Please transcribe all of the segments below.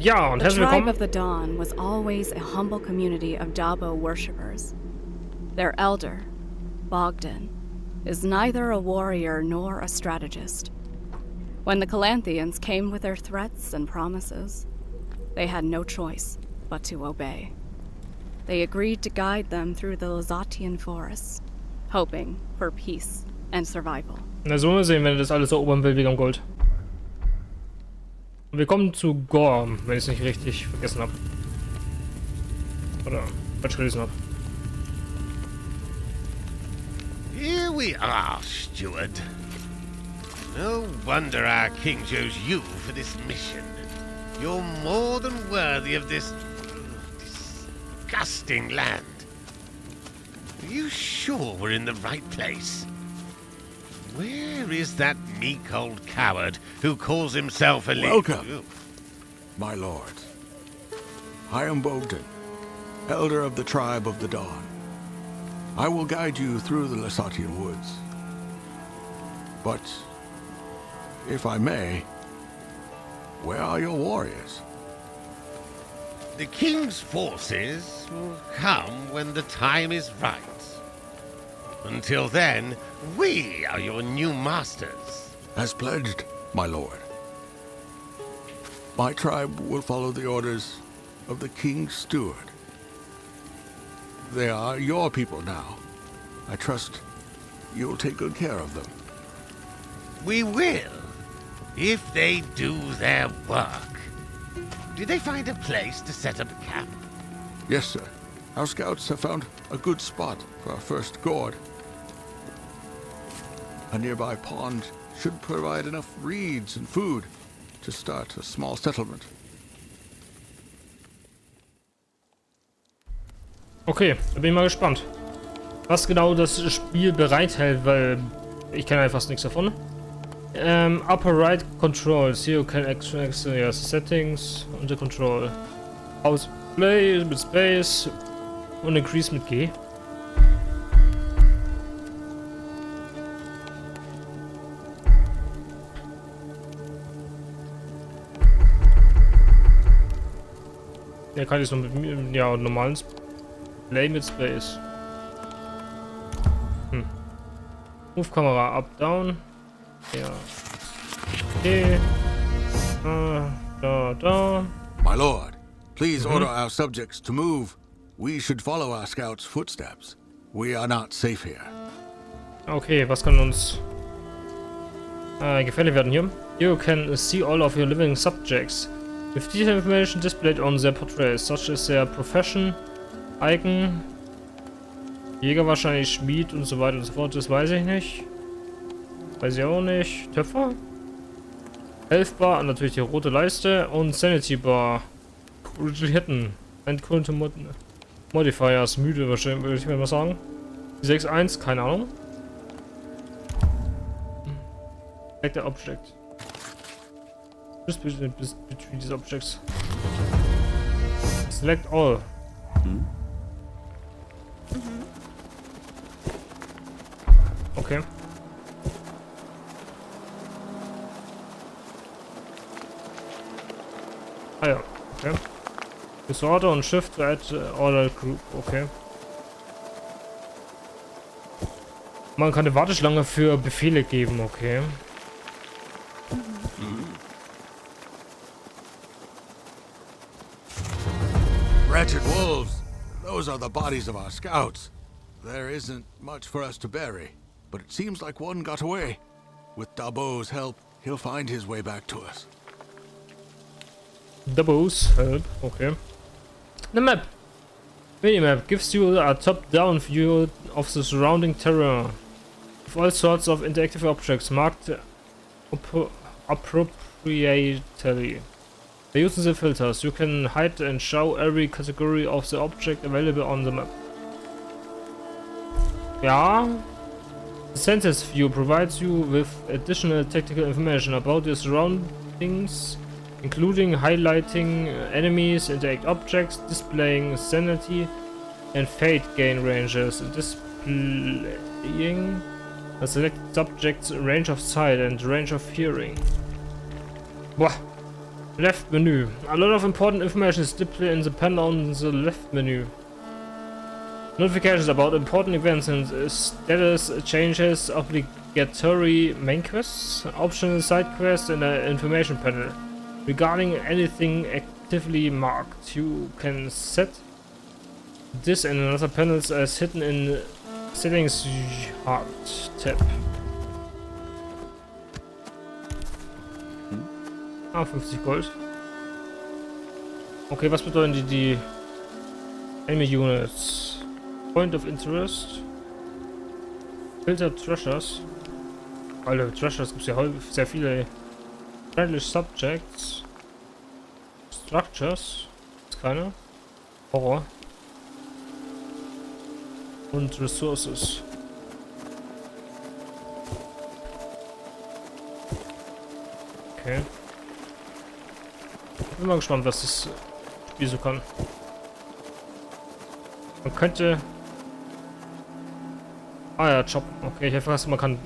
Ja, und The herzlich tribe willkommen. of the Dawn was always a humble community of Dabo worshippers. Their elder, Bogdan, is neither a warrior nor a strategist. When the Calanthians came with their threats and promises, they had no choice but to obey. They agreed to guide them through the Lazatian forests, hoping for peace and survival. Na, so mal sehen, wenn er das alles erobern will, wegen am Gold. Und wir kommen zu Gorm, wenn ich es nicht richtig vergessen habe. Oder falsch gelesen habe. Here we are, steward. No wonder our king chose you for this mission. You're more than worthy of this disgusting land. Are you sure we're in the right place? Where is that meek old coward who calls himself a Welcome, my lord. I am Bogdan, elder of the tribe of the Dawn. I will guide you through the Lasatian woods. But, if I may, where are your warriors? The king's forces will come when the time is right. Until then, we are your new masters. As pledged, my lord. My tribe will follow the orders of the king's steward. They are your people now. I trust you'll take good care of them. We will, if they do their work. Did they find a place to set up a camp? Yes, sir. Our scouts have found a good spot for our first gourd. A nearby pond should provide enough reeds and food to start a small settlement. Okay, da bin ich mal gespannt. Was genau das Spiel bereithält, weil ich kenne einfach nichts davon. Upper right controls. Here you can extract settings under control. Aus Play mit Space und Increase mit G. Ja, kann ich so mit ja, normalen Play mit Space. Move Kamera up, down. Ja. Okay. Da. My lord, please order our subjects to move. We should follow our scouts' footsteps. We are not safe here. Okay, was kann uns gefällig werden hier? You can see all of your living subjects with detailed information displayed on their portraits, such as their profession, Icon, Jäger wahrscheinlich, Schmied und so weiter und so fort. Das weiß ich nicht. Weiß ich auch nicht. Töpfer? Health Bar, natürlich die rote Leiste und Sanity Bar. Hitten. Endkunde Modifiers, müde wahrscheinlich, würde ich mal sagen. Die 6.1, keine Ahnung. Select the object. Just between these objects. Select all. Okay. Ah ja, okay. Disorder und Shift to add order group, okay. Man kann eine Warteschlange für Befehle geben, okay. Wretched wolves! Those are the bodies of our scouts. There isn't much for us to bury, but it seems like one got away. With Dabo's help, he'll find his way back to us. Dabo's help, okay. The map. Minimap gives you a top-down view of the surrounding terrain with all sorts of interactive objects marked appropriately. By using the filters, you can hide and show every category of the object available on the map. Ja. The census view provides you with additional technical information about the surroundings, including highlighting enemies, interact objects, displaying sanity and fate gain ranges, displaying a selected subject's range of sight and range of hearing. Boah. Left menu. A lot of important information is displayed in the panel on the left menu. Notifications about important events and status changes, obligatory main quests, optional side quests, and an information panel. Regarding anything actively marked, you can set this and another panels as hidden in settings hard tab. Ah, 50 Gold. Okay, was bedeuten die Enemy Units? Point of Interest. Filter Treasures. Alter, Treasures gibt es ja häufig sehr viele. Friendly Subjects. Structures. Ist keine. Horror. Und Resources. Okay. Bin mal gespannt, was das Spiel so kann. Man könnte... Ah ja, choppen. Okay, ich hätte fast, man kann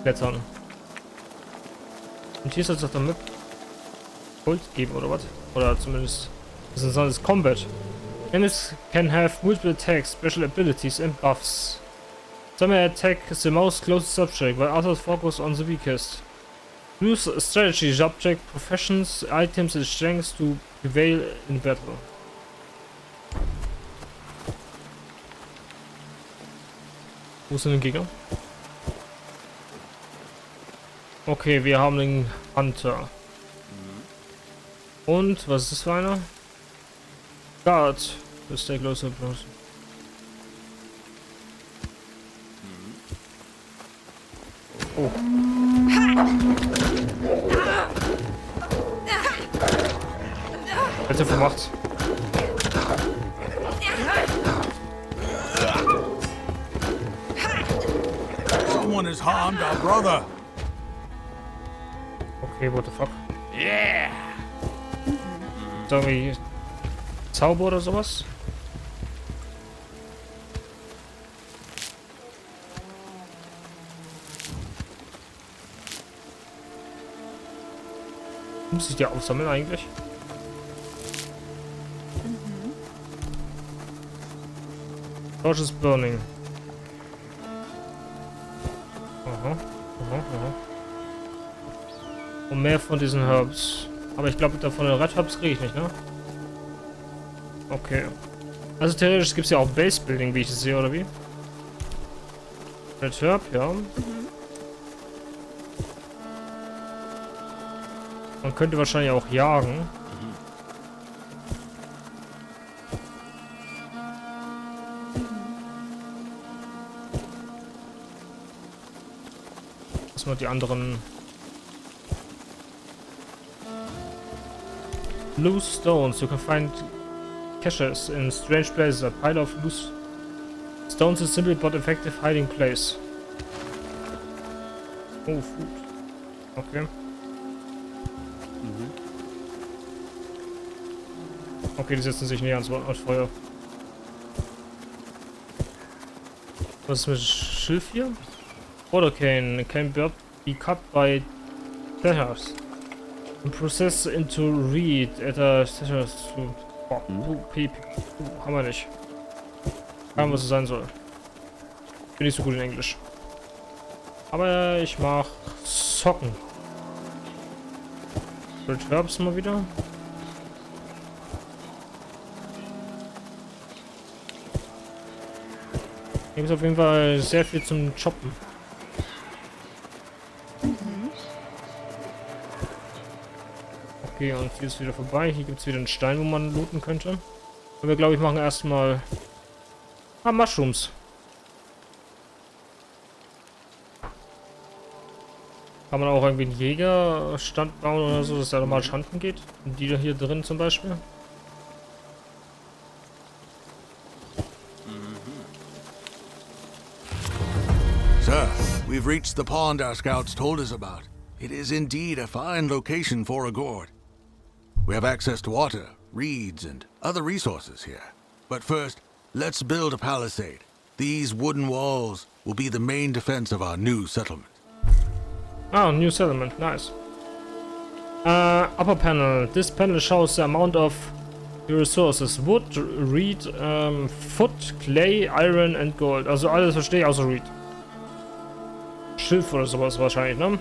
hochklettern. Und hier soll es doch damit Gold geben, oder was? Oder zumindest... Das ist ein Combat. Enemies can have multiple attacks, special abilities and buffs. Some may attack the most closest subject, while others focus on the weakest. Use strategy, subject, professions, items and strengths to prevail in battle. Wo sind die Gegner? Okay, wir haben den Hunter. Und, was ist das für einer? Guard. Das ist der größere Plus. Oh. Hätte vermacht. Someone has harmed our brother. Okay, what the fuck? Yeah. Irgendwie Zauber oder sowas? Muss ich die aufsammeln eigentlich? Torch is burning. Aha, aha, aha. Und mehr von diesen Herbs. Aber ich glaube, davon den Red Herbs kriege ich nicht, ne? Okay. Also theoretisch gibt es ja auch Base Building, wie ich es sehe, oder wie? Red Herb, ja. Man könnte wahrscheinlich auch jagen. Lass mal die anderen... Loose stones. You can find caches in strange places. A pile of loose stones is simple but effective hiding place. Oh, food. Okay. Okay, die setzen sich näher ans Feuer. Was ist mit Schilf hier? Water cane can be cut by slashers and processed into reed at a slashers to... Oh, haben wir nicht. Keine, was es sein soll. Bin nicht so gut in Englisch. Aber ich mach Socken. Red Herbs mal wieder. Hier gibt es auf jeden Fall sehr viel zum Choppen. Okay, und hier ist wieder vorbei. Hier gibt es wieder einen Stein, wo man looten könnte. Aber wir, glaube ich, machen erstmal... Ah, Mushrooms. Kann man auch irgendwie einen Jägerstand bauen oder so, dass der normal Schanden geht? Und die hier drin zum Beispiel. Sir, we've reached the pond our scouts told us about. It is indeed a fine location for a gourd. We have access to water, reeds, and other resources here. But first, let's build a palisade. These wooden walls will be the main defense of our new settlement. Ah, new settlement, nice. Upper panel. This panel shows the amount of your resources. Wood, reed, foot, clay, iron and gold. Also alles verstehe ich außer reed. Schilf oder sowas wahrscheinlich, ne?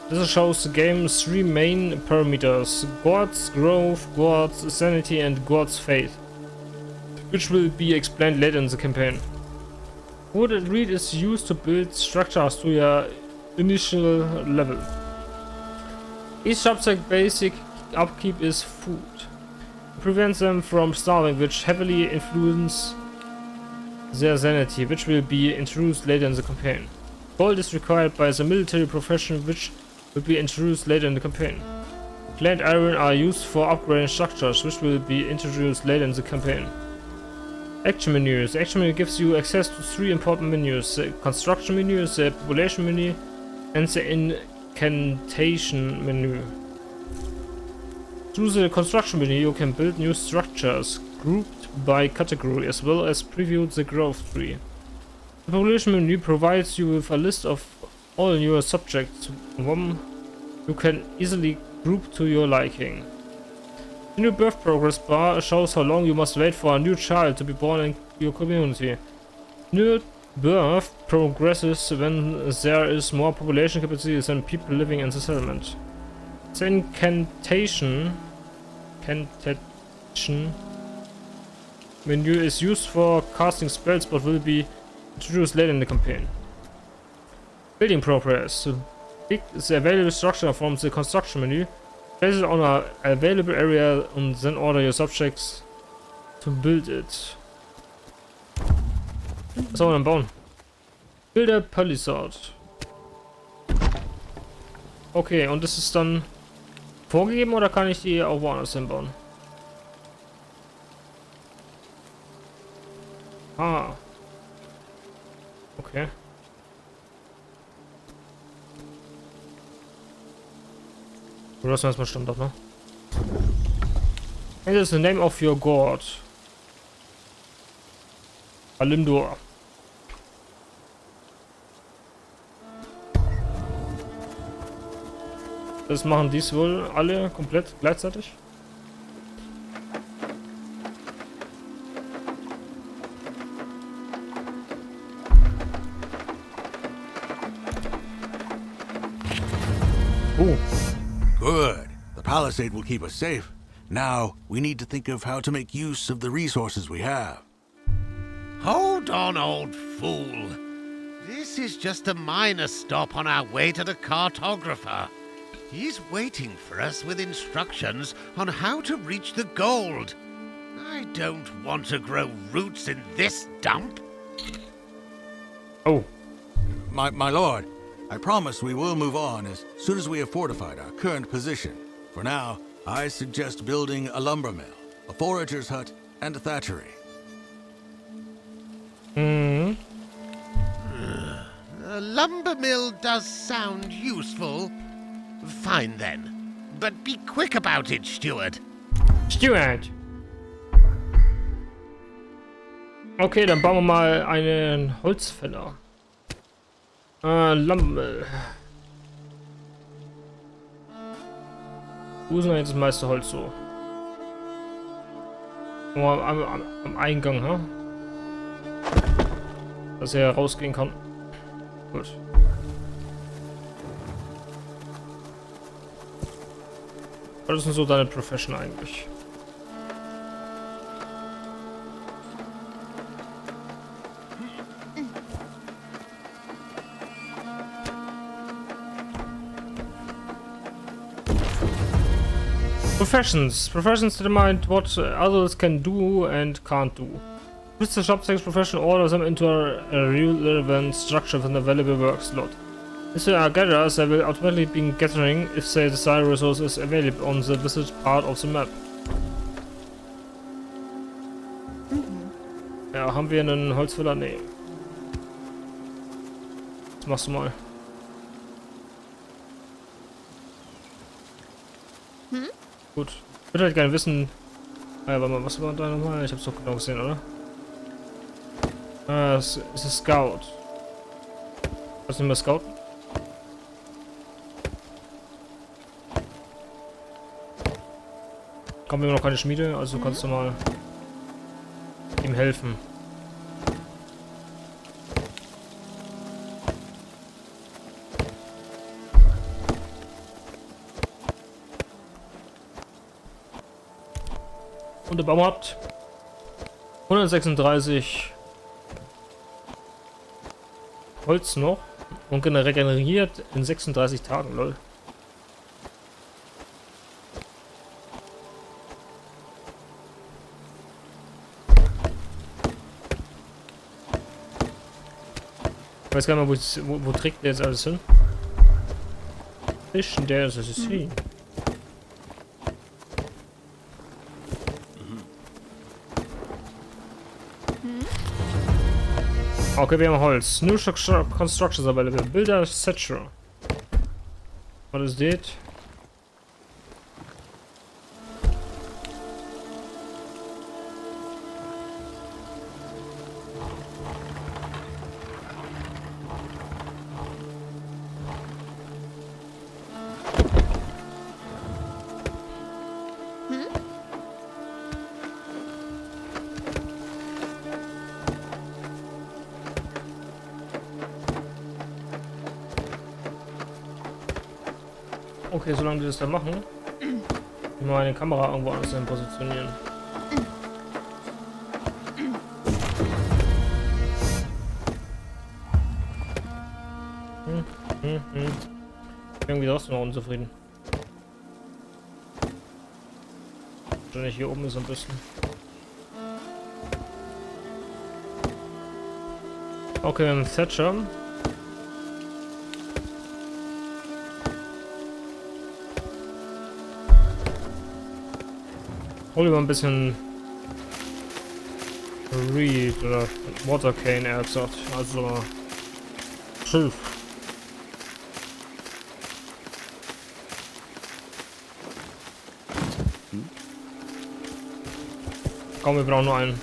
This shows the game's 3 main parameters. Gord's growth, Gord's sanity and Gord's faith. Which will be explained later in the campaign. Wood and reed is used to build structures to your initial level. Each subject basic upkeep is food. It prevents them from starving, which heavily influences their sanity, which will be introduced later in the campaign. Gold is required by the military profession, which will be introduced later in the campaign. Clay and iron are used for upgrading structures, which will be introduced later in the campaign. Action menus. The action menu gives you access to 3 important menus: the construction menu, the population menu, and the incantation menu. Through the construction menu, you can build new structures grouped by category, as well as preview the growth tree. The population menu provides you with a list of all your subjects, one you can easily group to your liking. The new birth progress bar shows how long you must wait for a new child to be born in your community. New birth progresses when there is more population capacity than people living in the settlement. The incantation menu is used for casting spells but will be introduced later in the campaign. Building progress. Pick the available structure from the construction menu, place it on an available area and then order your subjects to build it. Was soll man denn bauen? Builder Palisade. Okay, und das ist dann vorgegeben oder kann ich die auch woanders hinbauen? Ah. Okay. Du lassen wir erstmal Standard, ne? And is the name of your god. Alimdor. Das machen dies wohl alle komplett gleichzeitig. Good. The palisade will keep us safe. Now, we need to think of how to make use of the resources we have. Hold on, old fool. This is just a minor stop on our way to the cartographer. He's waiting for us with instructions on how to reach the gold. I don't want to grow roots in this dump. Oh. My lord, I promise we will move on as soon as we have fortified our current position. For now, I suggest building a lumber mill, a forager's hut, and a thatchery. A lumber mill does sound useful. Fine then. But be quick about it, Steward. Steward! Okay, dann bauen wir mal einen Holzfäller. Lampe. Wo ist denn jetzt das meiste Holz so? Oh, am Eingang, ha? Dass er rausgehen kann. Gut. Was ist denn so deine Profession eigentlich? Professions. Professions determine what others can do and can't do. Choose the subject's profession, order them into a relevant structure with an available work slot. If they are gatherers, they will automatically be gathering if the desired resource is available on the visited part of the map. Ja, haben wir einen Holzfäller? Nee. Was machst du mal? Gut. Ich würde halt gerne wissen. Ja, warte mal, was war da nochmal? Ich hab's doch genau gesehen, oder? Ah, es ist ein Scout. Was nehmen wir Scout? Haben wir noch keine Schmiede, also kannst du mal ihm helfen. Und der Baum hat 136 Holz noch und regeneriert in 36 Tagen, lol. Ich weiß gar nicht mehr, wo trägt der jetzt alles hin? Fischen, der ist es hier. Okay, wir haben Holz. New constructions available. Builder, etc. What is that? Okay, solange die das da machen, ich mal eine Kamera irgendwo anders hin positionieren. Irgendwie doch noch unzufrieden. Wahrscheinlich hier oben ist am besten. Okay, wir haben Thatcher. Hol lieber ein bisschen Reed oder Watercane, er hat gesagt. Also Schilf. Komm, wir brauchen nur einen.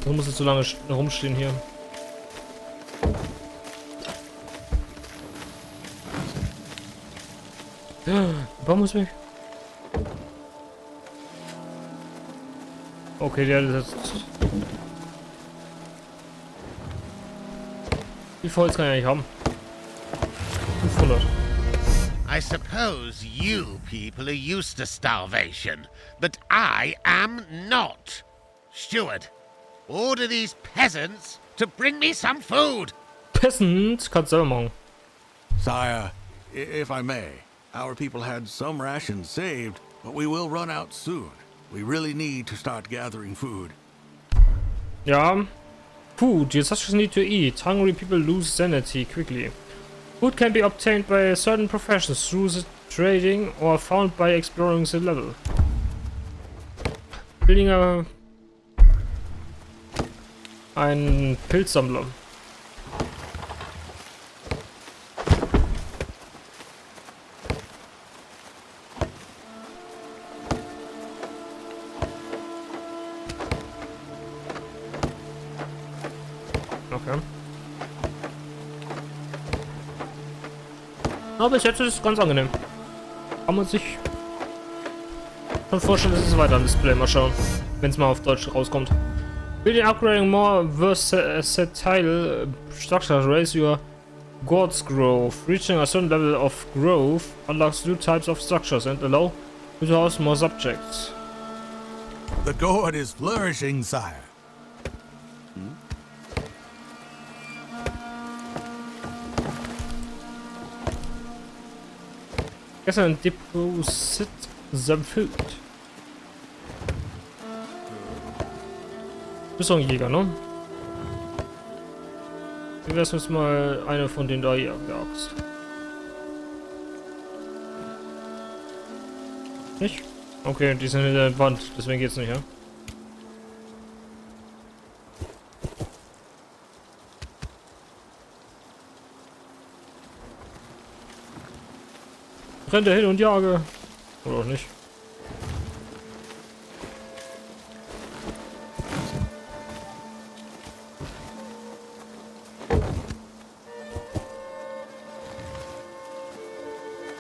Du musst jetzt so lange rumstehen hier. Der Baum muss weg. Okay, der hat jetzt... Wie viel Holz kann ich eigentlich haben? 500. I suppose you people are used to starvation, but I am not. Steward, order these peasants to bring me some food. Peasant, kannst du selber machen. Sire, if I may, our people had some rations saved, but we will run out soon. We really need to start gathering food. Ja. Food. You just need to eat. Hungry people lose sanity quickly. Food can be obtained by certain professions through the trading or found by exploring the level. Building ein Pilzsammler. Okay. Aber bis jetzt ist es ganz angenehm. Kann man sich schon vorstellen, dass es weiter am Display. Mal schauen, wenn es mal auf Deutsch rauskommt. Building upgrading more versatile structures raise your Gord's growth. Reaching a certain level of growth unlocks new types of structures and allow you to house more subjects. The gourd is flourishing, sire. Gestern Deposit some food. Du bist doch ein Jäger, ne? Wie wär's jetzt mal eine von denen da hier jagst? Nicht? Okay, die sind in der Wand, deswegen geht's nicht, ja? Renn da hin und jage. Oder auch nicht.